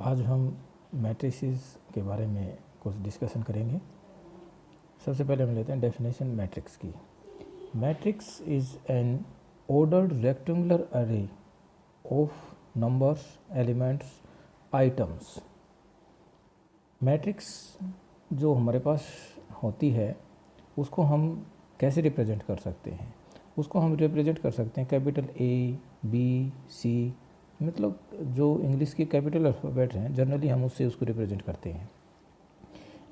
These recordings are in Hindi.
आज हम मैट्रिसेस के बारे में कुछ डिस्कशन करेंगे। सबसे पहले हम लेते हैं डेफिनेशन मैट्रिक्स की। Matrix is an ordered rectangular array of numbers, elements, items। Matrix जो हमारे पास होती है उसको हम कैसे रिप्रेजेंट कर सकते हैं? उसको हम रिप्रेजेंट कर सकते हैं कैपिटल ए, बी, सी, मतलब जो इंग्लिश की कैपिटल अल्फ़ाबेट हैं जनरली हम उससे उसको रिप्रेजेंट करते हैं।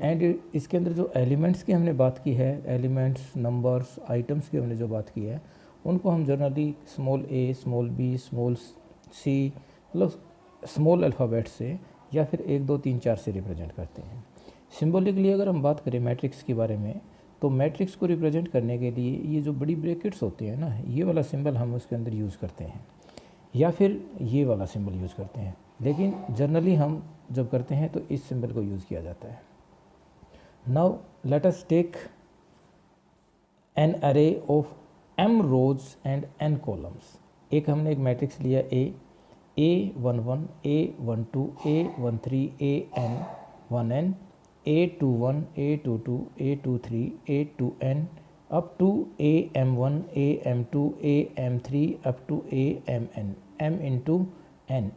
एंड इसके अंदर जो एलिमेंट्स की हमने बात की है, एलिमेंट्स, नंबर्स, आइटम्स की हमने जो बात की है, उनको हम जनरली स्मॉल ए, स्मॉल बी, स्मॉल सी, मतलब स्मॉल अल्फ़ाबेट से या फिर 1, 2, 3, 4 से रिप्रेजेंट करते हैं। सिंबॉलिकली अगर हम बात करें मैट्रिक्स के बारे में, तो मैट्रिक्स को रिप्रेजेंट करने के लिए ये जो बड़ी ब्रैकेट्स होती हैं ना, ये वाला सिंबल हम उसके अंदर यूज़ करते हैं या फिर ये वाला सिंबल यूज़ करते हैं, लेकिन जनरली हम जब करते हैं तो इस सिंबल को यूज़ किया जाता है। Now let us take an array of m rows and n columns. एक हमने एक मैट्रिक्स लिया A11, A12, A13, AN1N, A21, A22, A23, A2N up to AM1, AM2, AM3 up to AMN, m into n।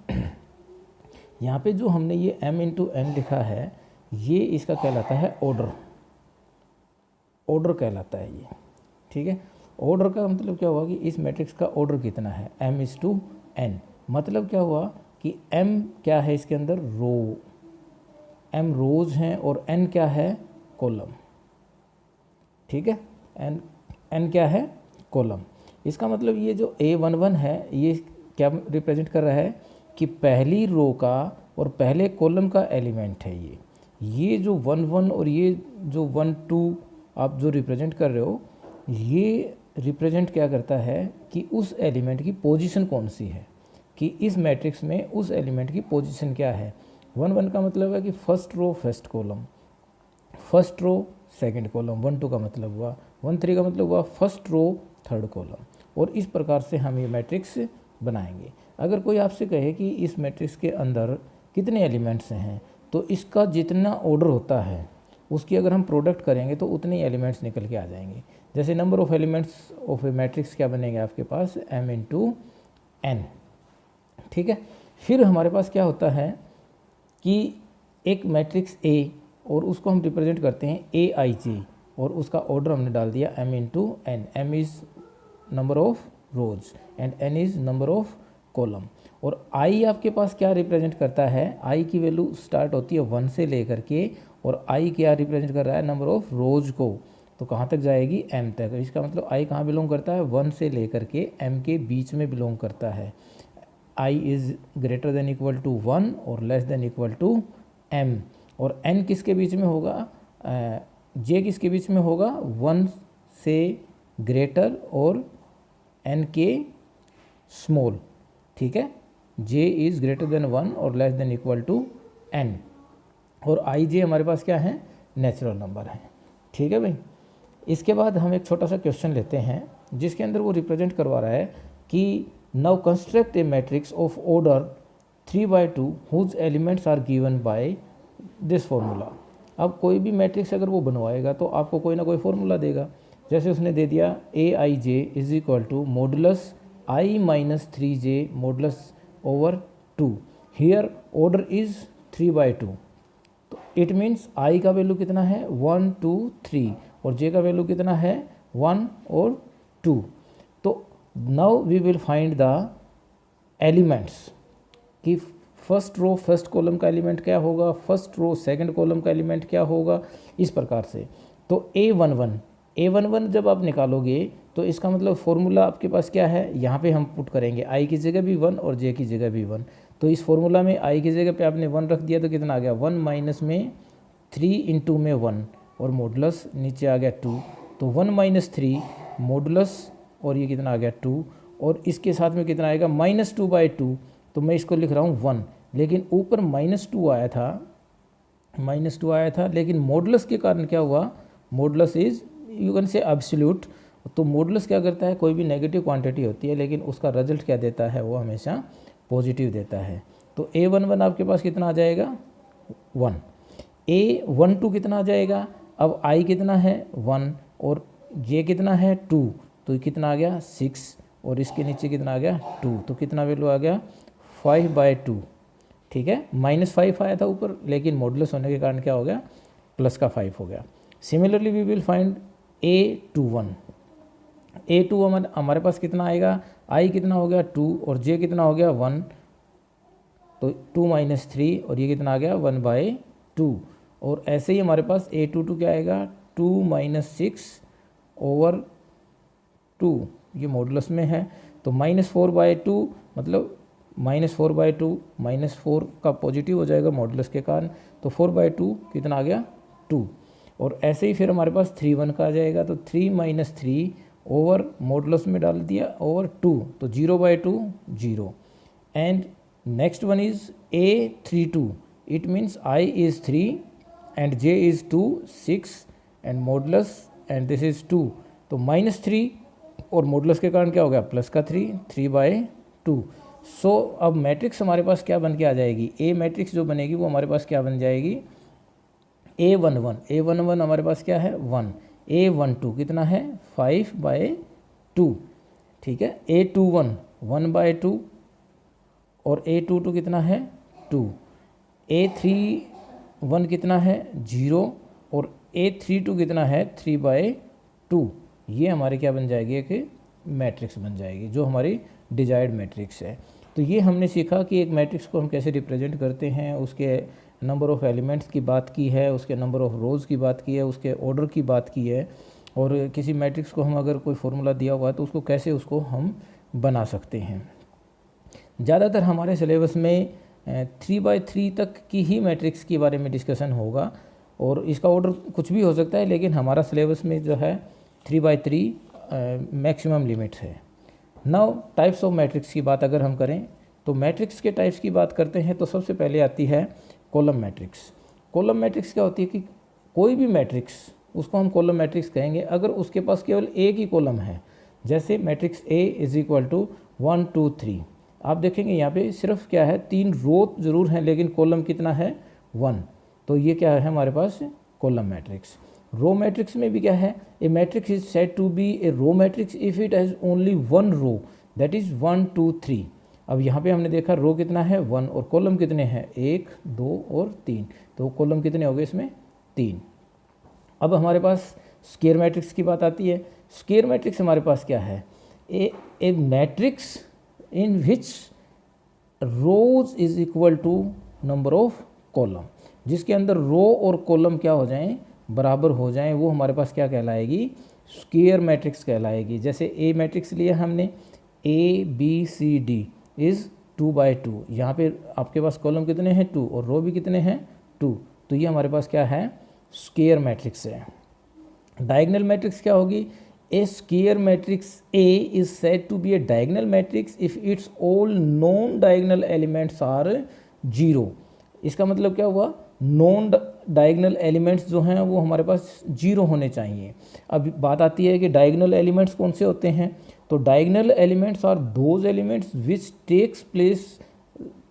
यहाँ पे जो हमने ये m इंटू n लिखा है, ये इसका कहलाता है ऑर्डर कहलाता है ये, ठीक है। ऑर्डर का मतलब क्या हुआ कि इस मैट्रिक्स का ऑर्डर कितना है, m/n। मतलब क्या हुआ कि m क्या है इसके अंदर, रो, m रोज हैं और n क्या है, कॉलम, ठीक है। n क्या है, कॉलम। इसका मतलब ये जो A11 है ये क्या रिप्रेजेंट कर रहा है कि पहली रो का और पहले कॉलम का एलिमेंट है ये जो 1, 1 और ये जो 1, 2 आप जो रिप्रेजेंट कर रहे हो, ये रिप्रेजेंट क्या करता है कि उस एलिमेंट की पोजीशन कौन सी है, कि इस मैट्रिक्स में उस एलिमेंट की पोजीशन क्या है। 1, 1 का मतलब है कि first row first column, first row second column. 1, 2 का मतलब हुआ, 1, 3 का मतलब हुआ फर्स्ट रो थर्ड कॉलम। और इस प्रकार से हम ये मैट्रिक्स बनाएंगे। अगर कोई आपसे कहे कि इस मैट्रिक्स के अंदर कितने एलिमेंट्स हैं, तो इसका जितना ऑर्डर होता है उसकी अगर हम प्रोडक्ट करेंगे तो उतने एलिमेंट्स निकल के आ जाएंगे। जैसे number of elements of A matrix क्या बनेंगे आपके पास, m इंटू n, ठीक है। फिर हमारे पास क्या होता है कि एक मैट्रिक्स A और उसको हम रिप्रेजेंट करते हैं Aij, और उसका ऑर्डर हमने डाल दिया m into n। m is number of rows and n is number of column. और i आपके पास क्या रिप्रेजेंट करता है, i की वैल्यू स्टार्ट होती है 1 से लेकर के, और i क्या रिप्रेजेंट कर रहा है, नंबर ऑफ रोज को, तो कहाँ तक जाएगी, m तक। इसका मतलब i कहाँ बिलोंग करता है, 1 से लेकर के m के बीच में बिलोंग करता है। i is greater than equal to 1 और less than equal to m। और n किसके बीच में होगा, j किसके बीच में होगा, 1 से ग्रेटर और n के स्मॉल, ठीक है। j इज़ ग्रेटर देन 1 और less than equal to n, और i j हमारे पास क्या है, नेचुरल नंबर है, ठीक है भाई। इसके बाद हम एक छोटा सा क्वेश्चन लेते हैं जिसके अंदर वो रिप्रेजेंट करवा रहा है कि now construct a matrix of order 3/2 whose elements are given by this formula. अब कोई भी मैट्रिक्स अगर वो बनवाएगा तो आपको कोई ना कोई फॉर्मूला देगा। जैसे उसने दे दिया Aij is equal to modulus i minus 3j modulus over 2। Here order is 3/2, तो इट मीन्स i का वैल्यू कितना है, 1, 2, 3, और j का वैल्यू कितना है, 1 और 2। तो now we will find the elements कि फर्स्ट रो फर्स्ट कॉलम का एलिमेंट क्या होगा, फर्स्ट रो सेकंड कॉलम का एलिमेंट क्या होगा, इस प्रकार से। तो A11 जब आप निकालोगे तो इसका मतलब फॉर्मूला आपके पास क्या है, यहाँ पे हम पुट करेंगे i की जगह भी 1 और j की जगह भी 1। तो इस फॉर्मूला में i की जगह पे आपने 1 रख दिया तो कितना आ गया, 1 माइनस में 3 इंटू में 1 और मॉडुलस नीचे आ गया 2, तो 1 माइनस 3 मॉडुलस और ये कितना आ गया 2, और इसके साथ में कितना आएगा, -2/2। तो मैं इसको लिख रहा हूँ 1, लेकिन ऊपर -2 आया था, लेकिन मॉडुलस के कारण क्या हुआ, modulus is you can say absolute. तो मॉडुलस क्या करता है, कोई भी नेगेटिव क्वांटिटी होती है लेकिन उसका रिजल्ट क्या देता है, वो हमेशा पॉजिटिव देता है। तो A11 आपके पास कितना आ जाएगा 1, A12 कितना आ जाएगा, अब I कितना है 1 और J कितना है 2, तो ये कितना आ गया 6 और इसके नीचे कितना आ गया 2, तो कितना वैल्यू आ गया 5/2। ठीक है, -5 आया था ऊपर, लेकिन मॉडुलस होने के कारण क्या हो गया प्लस का 5 हो गया। Similarly we will find A21, A2 हमारे पास कितना आएगा, I कितना हो गया 2 और J कितना हो गया 1, तो 2 - 3 और ये कितना आ गया 1/2। और ऐसे ही हमारे पास A22 क्या आएगा 2 - 6/2, ये मॉडुलस में है, तो -4/2 मतलब -4/2 -4 का पॉजिटिव हो जाएगा मॉडुलस के कारण, तो 4/2 कितना आ गया 2। और ऐसे ही फिर हमारे पास 3/1 का आ जाएगा, तो 3 - 3 ओवर मॉडुलस में डाल दिया ओवर 2, तो 0/2 0। And next one is A32, it means I is 3 and J is 2 6 and modulus and this is 2, तो -3 और मॉडुलस के कारण क्या हो गया प्लस का 3 3/2। सो अब मैट्रिक्स हमारे पास क्या बन के आ जाएगी, A मैट्रिक्स जो बनेगी वो हमारे पास क्या बन जाएगी A11 हमारे पास क्या है 1, A12 कितना है 5/2। ठीक है, A21 1/2 और A22 कितना है 2, A31 कितना है 0 और A32 कितना है 3/2। ये हमारी क्या बन जाएगी, एक मैट्रिक्स बन जाएगी जो हमारी डिजायर्ड मैट्रिक्स है। तो ये हमने सीखा कि एक मैट्रिक्स को हम कैसे रिप्रेजेंट करते हैं, उसके नंबर ऑफ़ एलिमेंट्स की बात की है, उसके नंबर ऑफ़ रोज़ की बात की है, उसके ऑर्डर की बात की है, और किसी मैट्रिक्स को हम अगर कोई फार्मूला दिया हुआ है तो उसको कैसे उसको हम बना सकते हैं। ज़्यादातर हमारे सिलेबस में 3/3 तक की ही मैट्रिक्स के बारे में डिस्कशन होगा, और इसका ऑर्डर कुछ भी हो सकता है, लेकिन हमारा सिलेबस में जो है 3/3 मैक्सिमम लिमिट है। नाउ टाइप्स ऑफ मैट्रिक्स की बात अगर हम करें तो मैट्रिक्स के टाइप्स की बात करते हैं तो सबसे पहले आती है कॉलम मैट्रिक्स। कॉलम मैट्रिक्स क्या होती है कि कोई भी मैट्रिक्स उसको हम कॉलम मैट्रिक्स कहेंगे अगर उसके पास केवल एक ही कॉलम है। जैसे मैट्रिक्स A = 1 2 3, आप देखेंगे यहाँ पे सिर्फ क्या है 3 रो जरूर हैं, लेकिन कॉलम कितना है 1, तो ये क्या है हमारे पास कॉलम मैट्रिक्स। रो मैट्रिक्स में भी क्या है, a matrix is said to be a row matrix if it has only 1 row, that is 1 2 3। अब यहाँ पे हमने देखा रो कितना है 1 और कॉलम कितने हैं 1 2 और 3, तो कॉलम कितने हो गए इसमें 3। अब हमारे पास स्क्वायर मैट्रिक्स की बात आती है। स्क्वायर मैट्रिक्स हमारे पास क्या है, a matrix in which rows is equal to number of column, जिसके अंदर रो और कॉलम क्या हो जाएं बराबर हो जाएं, वो हमारे पास क्या कहलाएगी स्क्वायर मैट्रिक्स कहलाएगी। जैसे ए मैट्रिक्स लिया हमने ABCD इज़ 2/2, यहाँ पे आपके पास कॉलम कितने हैं 2 और रो भी कितने हैं 2, तो ये हमारे पास क्या है स्क्वायर मैट्रिक्स है। डायगोनल मैट्रिक्स क्या होगी, a square matrix A is said to be a diagonal matrix if its all non diagonal elements are 0। इसका मतलब क्या हुआ, नॉन डायगोनल एलिमेंट्स जो हैं वो हमारे पास 0 होने चाहिए। अब बात आती है कि डायगोनल एलिमेंट्स कौन से होते हैं, तो diagonal elements are those elements which takes place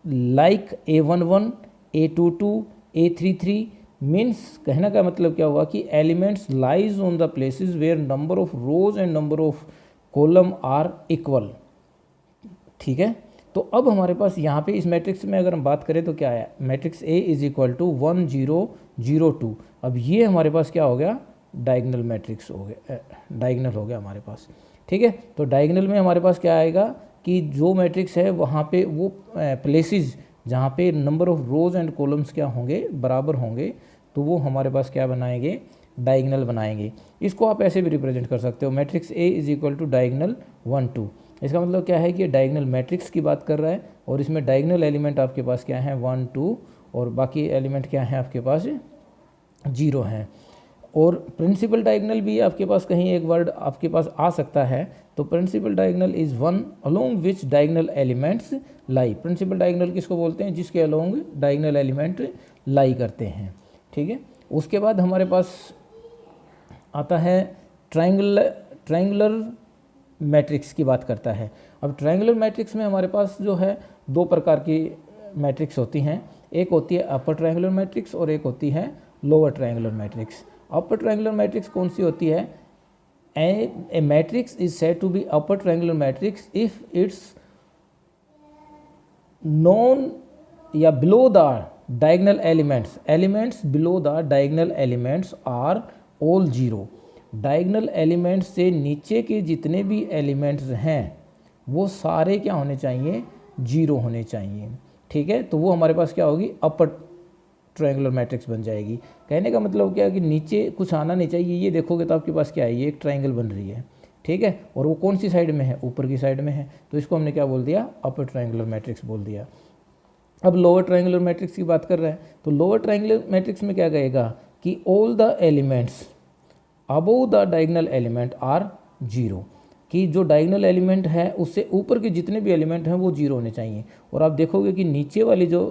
like A11 A22 A33। Means कहने का मतलब क्या हुआ कि elements lies on the places where number of rows and number of column are equal. ठीक है, तो अब हमारे पास यहाँ पे इस मैट्रिक्स में अगर हम बात करें तो क्या है, मैट्रिक्स A = 1 0 0 2। अब ये हमारे पास क्या हो गया डायगोनल मैट्रिक्स हो गया, डायगोनल हो गया हमारे पास। ठीक है, तो डायगोनल में हमारे पास क्या आएगा कि जो मैट्रिक्स है वहाँ पे वो प्लेसेस जहाँ पे number of rows and columns क्या होंगे बराबर होंगे, तो वो हमारे पास क्या बनाएंगे डायगोनल बनाएंगे। इसको आप ऐसे भी रिप्रेजेंट कर सकते हो, मैट्रिक्स A = डायगोनल 1 2। इसका मतलब क्या है कि डायगोनल मैट्रिक्स की बात कर रहा है और इसमें डायगोनल एलिमेंट आपके पास क्या है 1 2 और बाकी एलिमेंट क्या है आपके पास 0 हैं। और प्रिंसिपल डायगोनल भी आपके पास कहीं एक वर्ड आपके पास आ सकता है, तो principal diagonal is 1 along which diagonal elements lie. Principal diagonal किसको बोलते हैं, जिसके अलोंग डायगोनल एलिमेंट लाई करते हैं। ठीक है, उसके बाद हमारे पास आता है ट्रायंगुलर मैट्रिक्स की बात करता है। अब ट्रायंगुलर मैट्रिक्स में हमारे पास जो है 2 प्रकार की मैट्रिक्स होती हैं, एक होती है अपर ट्रायंगुलर मैट्रिक्स और एक होती है lower triangular matrix. Upper triangular matrix कौन सी होती है? A matrix is said to be upper triangular matrix if its non या below the diagonal elements below the diagonal elements are all zero. Diagonal elements से नीचे के जितने भी एलिमेंट्स हैं वो सारे क्या होने चाहिए? जीरो होने चाहिए। ठीक है, तो वो हमारे पास क्या होगी? अपर ट्रायंगुलर मैट्रिक्स बन जाएगी। कहने का मतलब क्या है कि नीचे कुछ आना नहीं चाहिए। ये देखोगे तो आपके पास क्या है? ये एक ट्रायंगल बन रही है, ठीक है, और वो कौन सी साइड में है? ऊपर की साइड में है, तो इसको हमने क्या बोल दिया? अपर ट्रायंगुलर मैट्रिक्स बोल दिया। अब लोअर ट्रायंगुलर मैट्रिक्स की बात कर रहे हैं, तो लोअर ट्रायंगुलर मैट्रिक्स में क्या कहेगा कि all the elements above the diagonal element are zero, कि जो डायगोनल एलिमेंट है उससे ऊपर के जितने भी एलिमेंट हैं वो जीरो होने चाहिए। और आप देखोगे कि नीचे वाली जो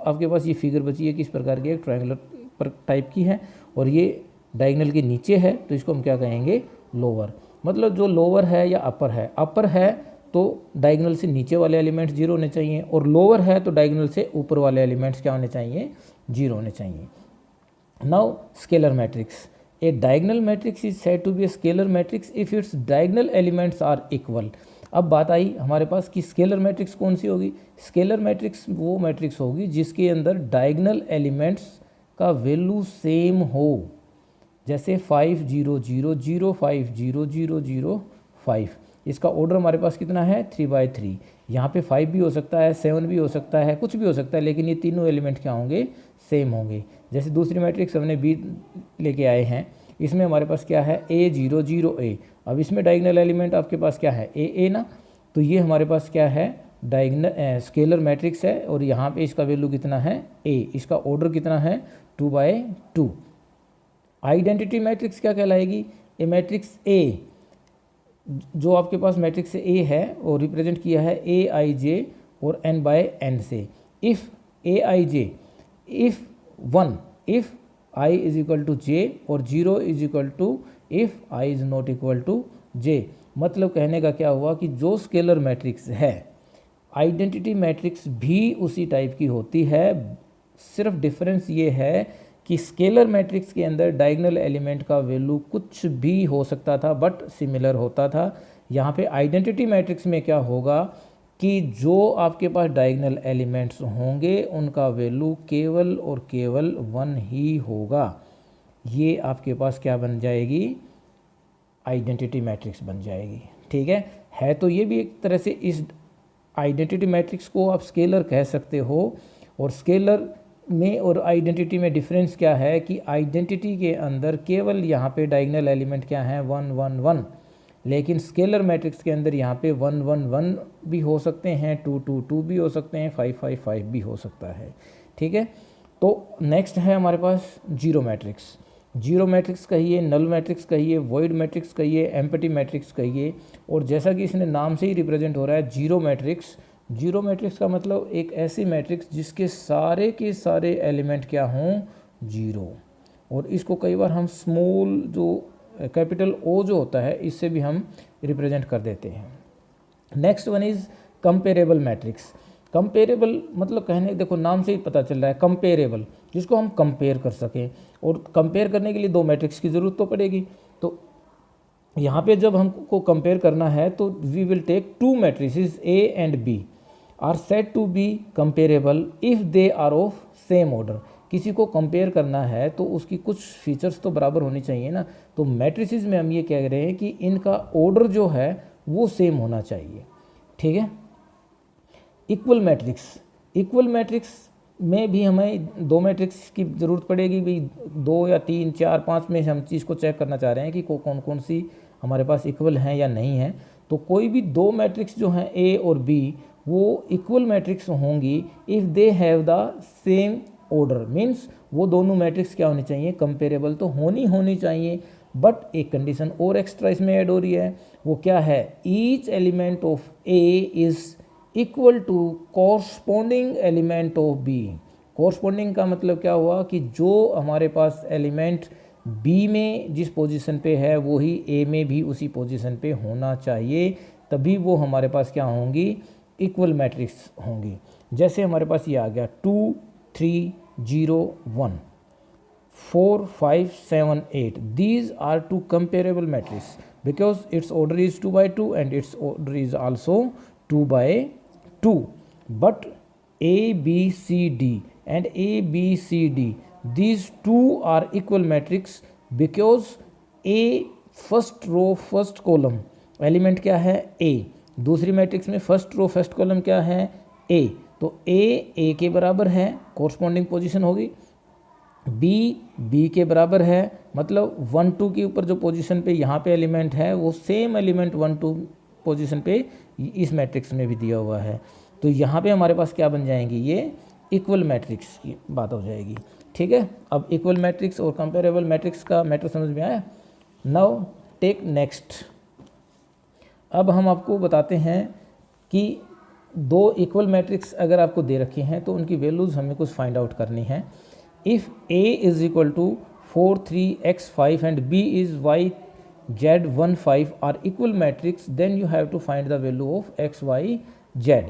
आपके पास ये फिगर बची है किस प्रकार की? एक ट्रायंगुलर पर टाइप की है और ये डायगोनल के नीचे है, तो इसको हम क्या कहेंगे? लोअर। मतलब जो लोअर है या अपर है तो डायगोनल से नीचे वाले एलिमेंट्स जीरो होने चाहिए, और लोअर है तो डायगोनल से ऊपर वाले एलिमेंट्स क्या होने चाहिए? जीरो होने चाहिए। Now scalar matrix. A diagonal matrix is said to be a scalar matrix if its diagonal elements are equal. अब बात आई हमारे पास कि स्केलर मैट्रिक्स कौन सी होगी? स्केलर मैट्रिक्स वो मैट्रिक्स होगी जिसके अंदर डायगोनल एलिमेंट्स का वैल्यू सेम हो। जैसे 5 0 0 0 5 0 0 0 5, इसका ऑर्डर हमारे पास कितना है? 3/3। यहाँ पे 5 भी हो सकता है, 7 भी हो सकता है, कुछ भी हो सकता है, लेकिन ये तीनों एलिमेंट क्या होंगे? सेम होंगे। जैसे दूसरी मैट्रिक्स हमने बी लेके आए हैं, इसमें हमारे पास क्या है? A 0 0 A। अब इसमें डायगोनल एलिमेंट आपके पास क्या है? A ना, तो ये हमारे पास क्या है? डायगोनल स्केलर मैट्रिक्स है, और यहाँ पे इसका वैल्यू कितना है? A। इसका ऑर्डर कितना है? 2/2। आइडेंटिटी मैट्रिक्स क्या कहलाएगी? ए मैट्रिक्स A, जो आपके पास मैट्रिक्स A है और रिप्रेजेंट किया है Aij और n/n से। If Aij if 1 if I is equal to j और 0 is equal to if I is not equal to j। मतलब कहने का क्या हुआ कि जो स्केलर मैट्रिक्स है, आइडेंटिटी मैट्रिक्स भी उसी टाइप की होती है। सिर्फ डिफरेंस ये है कि स्केलर मैट्रिक्स के अंदर डायगोनल एलिमेंट का वैल्यू कुछ भी हो सकता था बट सिमिलर होता था। यहाँ पे आइडेंटिटी मैट्रिक्स में क्या होगा कि जो आपके पास डायगोनल एलिमेंट्स होंगे उनका वैल्यू केवल और केवल 1 ही होगा। ये आपके पास क्या बन जाएगी? आइडेंटिटी मैट्रिक्स बन जाएगी। ठीक है तो ये भी एक तरह से इस आइडेंटिटी मैट्रिक्स को आप स्केलर कह सकते हो। और स्केलर में और आइडेंटिटी में डिफरेंस क्या है कि आइडेंटिटी के अंदर केवल यहाँ पे डायगोनल एलिमेंट क्या है? 1 1 1, लेकिन स्केलर मैट्रिक्स के अंदर यहाँ पे 1 1 1 भी हो सकते हैं, 2 2 2 भी हो सकते हैं, 5 5 5 भी हो सकता है। ठीक है, तो नेक्स्ट है हमारे पास जीरो मैट्रिक्स। जीरो मैट्रिक्स कहिए, नल मैट्रिक्स कहिए, वॉइड मैट्रिक्स कहिए, एम्प्टी मैट्रिक्स कहिए, और जैसा कि इसने नाम से ही रिप्रेजेंट हो रहा है जीरो मैट्रिक्स। जीरो मैट्रिक्स का मतलब एक ऐसी मैट्रिक्स जिसके सारे के सारे एलिमेंट क्या हों? जीरो। और इसको कई बार हम स्मॉल जो कैपिटल O जो होता है इससे भी हम रिप्रेजेंट कर देते हैं। Next one is comparable matrix. Comparable मतलब कहने देखो नाम से ही पता चल रहा है कंपेरेबल, जिसको हम कंपेयर कर सकें, और कंपेयर करने के लिए दो मैट्रिक्स की ज़रूरत तो पड़ेगी। तो यहाँ पे जब हमको कंपेयर करना है तो we will take two matrices A and B are said to be comparable if they are of same order. किसी को कंपेयर करना है तो उसकी कुछ फीचर्स तो बराबर होनी चाहिए ना। तो मैट्रिसेस में हम ये कह रहे हैं कि इनका ऑर्डर जो है वो सेम होना चाहिए। ठीक है, इक्वल मैट्रिक्स। इक्वल मैट्रिक्स में भी हमें दो मैट्रिक्स की ज़रूरत पड़ेगी भाई, 2 या 3 4 5 में हम चीज़ को चेक करना चाह रहे हैं कि कौन कौन सी हमारे पास इक्वल हैं या नहीं है। तो कोई भी दो मैट्रिक्स जो हैं A और B वो इक्वल मैट्रिक्स होंगी if they have the same order. Means वो दोनों मैट्रिक्स क्या होनी चाहिए? कंपेरेबल तो होनी चाहिए। बट एक कंडीशन और एक्स्ट्रा इसमें ऐड हो रही है, वो क्या है? Each element of A is equal to corresponding element of B। Corresponding का मतलब क्या हुआ कि जो हमारे पास एलिमेंट B में जिस पोजीशन पे है वही A में भी उसी पोजीशन पे होना चाहिए, तभी वो हमारे पास क्या होंगी? इक्वल मैट्रिक्स होंगी। जैसे हमारे पास ये आ गया 2 3 0 1 4 5 7 8, these are two comparable matrices because its order is 2 by 2 and its order is also 2 by 2. But A, B, C, D and A, B, C, D, these two are equal matrix because A first row first column element क्या है A, दूसरी मैट्रिक्स में फर्स्ट रो फर्स्ट कॉलम क्या है A, तो A के बराबर है, कोरस्पॉन्डिंग पोजीशन होगी, B के बराबर है, मतलब 1 2 के ऊपर जो पोजीशन पे यहाँ पे एलिमेंट है वो सेम एलिमेंट 1 2 पोजीशन पे इस मैट्रिक्स में भी दिया हुआ है। तो यहाँ पे हमारे पास क्या बन जाएंगी, ये इक्वल मैट्रिक्स की बात हो जाएगी। ठीक है, अब इक्वल मैट्रिक्स और कंपेरेबल मैट्रिक्स का मैटर समझ में आया। Now take next. अब हम आपको बताते हैं कि दो इक्वल मैट्रिक्स अगर आपको दे रखी हैं तो उनकी वैल्यूज़ हमें कुछ फाइंड आउट करनी है। If A is equal to 4 3 x 5 and B is y z 1 5 are equal matrix, then you have to find the value of x y z।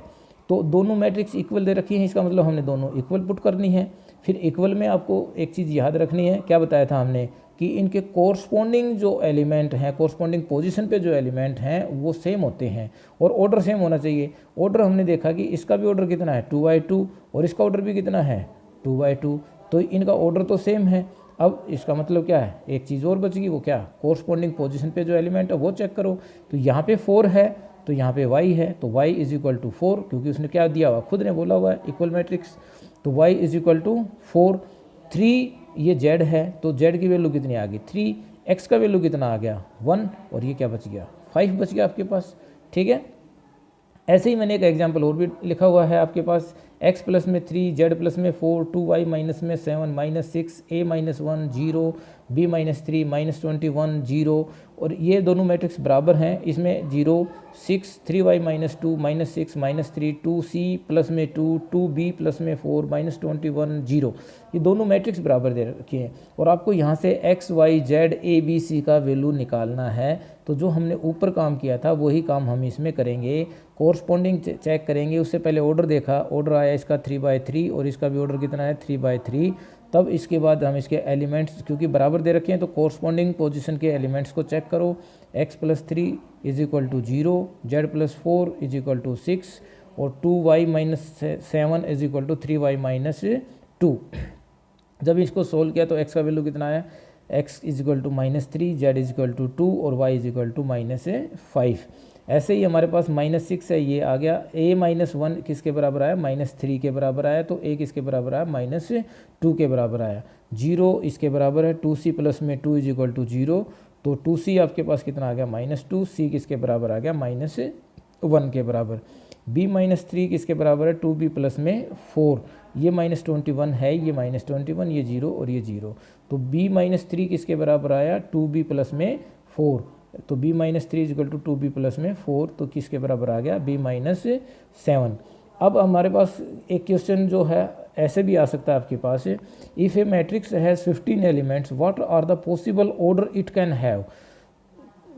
तो दोनों मैट्रिक्स इक्वल दे रखी हैं, इसका मतलब हमने दोनों इक्वल पुट करनी है। फिर इक्वल में आपको एक चीज़ याद रखनी है, क्या बताया था हमने कि इनके कोरस्पॉन्डिंग जो एलिमेंट हैं, कोरस्पॉन्डिंग पोजीशन पे जो एलिमेंट हैं वो सेम होते हैं और ऑर्डर सेम होना चाहिए। ऑर्डर हमने देखा कि इसका भी ऑर्डर कितना है 2 by 2 और इसका ऑर्डर भी कितना है 2 by 2, तो इनका ऑर्डर तो सेम है। अब इसका मतलब क्या है, एक चीज़ और बच गई, वो क्या, कोरस्पॉन्डिंग पोजीशन पे जो एलिमेंट है वो चेक करो। तो यहाँ पे 4 है तो यहाँ पे y है, तो y इज इक्वल टू 4, क्योंकि उसने क्या दिया हुआ, खुद ने बोला हुआ है इक्वल मैट्रिक्स, तो y इज इक्वल टू 4। 3 ये z है तो z की वैल्यू कितनी आ गई 3, x का वैल्यू कितना आ गया 1 और ये क्या बच गया 5 बच गया आपके पास। ठीक है, ऐसे ही मैंने एक एग्जांपल और भी लिखा हुआ है आपके पास, x प्लस में 3, z प्लस में 4, 2y माइनस में 7 minus 6, a minus 1 0, b minus 3 minus 21 0, और ये दोनों मैट्रिक्स बराबर हैं, इसमें 0 6, 3y minus 2 minus 6 minus 3, 2c plus में 2, 2b प्लस में 4 माइनस 21 0, ये दोनों मैट्रिक्स बराबर दे रखे हैं और आपको यहाँ से x y z a b c का वैल्यू निकालना है। तो जो हमने ऊपर काम किया था वही काम हम इसमें करेंगे, कोरस्पॉन्डिंग चेक करेंगे। उससे पहले ऑर्डर देखा, ऑर्डर आया इसका 3 by 3 और इसका भी ऑर्डर कितना है 3 by 3। तब इसके बाद हम इसके एलिमेंट्स क्योंकि बराबर दे रखे हैं तो कोरस्पॉन्डिंग पोजीशन के एलिमेंट्स को चेक करो। x plus 3 is equal to 0, z plus 4 is equal to 6 और 2y minus 7 is equal to 3y minus 2। जब इसको सोल्व किया तो x का वैल्यू कितना आया, x is equal to minus 3, z is equal to 2 और y is equal to minus 5। ऐसे ही हमारे पास माइनस 6 है, ये आ गया। a माइनस 1 किसके बराबर आया, माइनस 3 के बराबर आया, तो a किसके बराबर आया, माइनस 2 के बराबर आया। 0 इसके बराबर है, 2c प्लस में 2 इज इक्वल टू 0, तो 2c आपके पास कितना आ गया, माइनस 2, c किसके बराबर आ गया, माइनस 1 के बराबर। b माइनस 3 किसके बराबर है, 2b प्लस में 4, ये माइनस 21 है, ये माइनस 21, ये 0 और ये 0, तो b माइनस 3 किसके बराबर आया, 2b प्लस में 4, तो b minus 3 equal to 2b plus में 4, तो किसके बराबर आ गया, b माइनस 7। अब हमारे पास एक क्वेश्चन जो है ऐसे भी आ सकता है आपके पास, if a matrix has 15 elements what are the possible order it can have.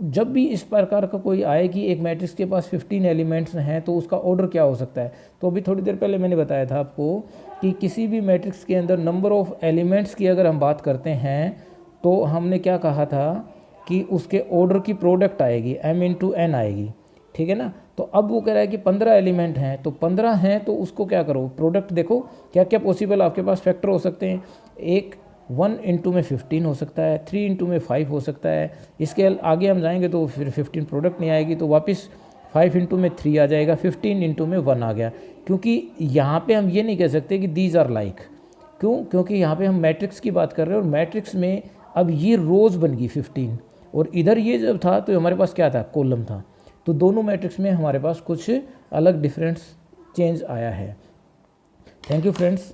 जब भी इस प्रकार का कोई आए कि एक मैट्रिक्स के पास 15 एलिमेंट्स हैं तो उसका ऑर्डर क्या हो सकता है। तो अभी थोड़ी देर पहले मैंने बताया था आपको कि किसी भी मैट्रिक्स के अंदर नंबर ऑफ़ एलिमेंट्स की अगर हम बात करते हैं तो हमने क्या कहा था कि उसके ऑर्डर की प्रोडक्ट आएगी, m इंटू n आएगी, ठीक है ना। तो अब वो कह रहा है कि 15 एलिमेंट हैं, तो 15 हैं तो उसको क्या करो, प्रोडक्ट देखो क्या क्या पॉसिबल आपके पास फैक्टर हो सकते हैं। एक 1 इंटू में 15 हो सकता है, 3 इंटू में 5 हो सकता है, इसके आगे हम जाएंगे तो फिर 15 प्रोडक्ट नहीं आएगी, तो वापस 5 इंटू में 3 आ जाएगा, 15 इंटू में 1 आ गया। क्योंकि यहाँ पे हम ये नहीं कह सकते कि दीज आर लाइक, क्यों, क्योंकि यहाँ पे हम मैट्रिक्स की बात कर रहे हैं और मैट्रिक्स में अब ये रोज़ बन गई 15 और इधर ये जब था तो हमारे पास क्या था, कॉलम था। तो दोनों मैट्रिक्स में हमारे पास कुछ अलग डिफरेंस चेंज आया है। Thank you friends.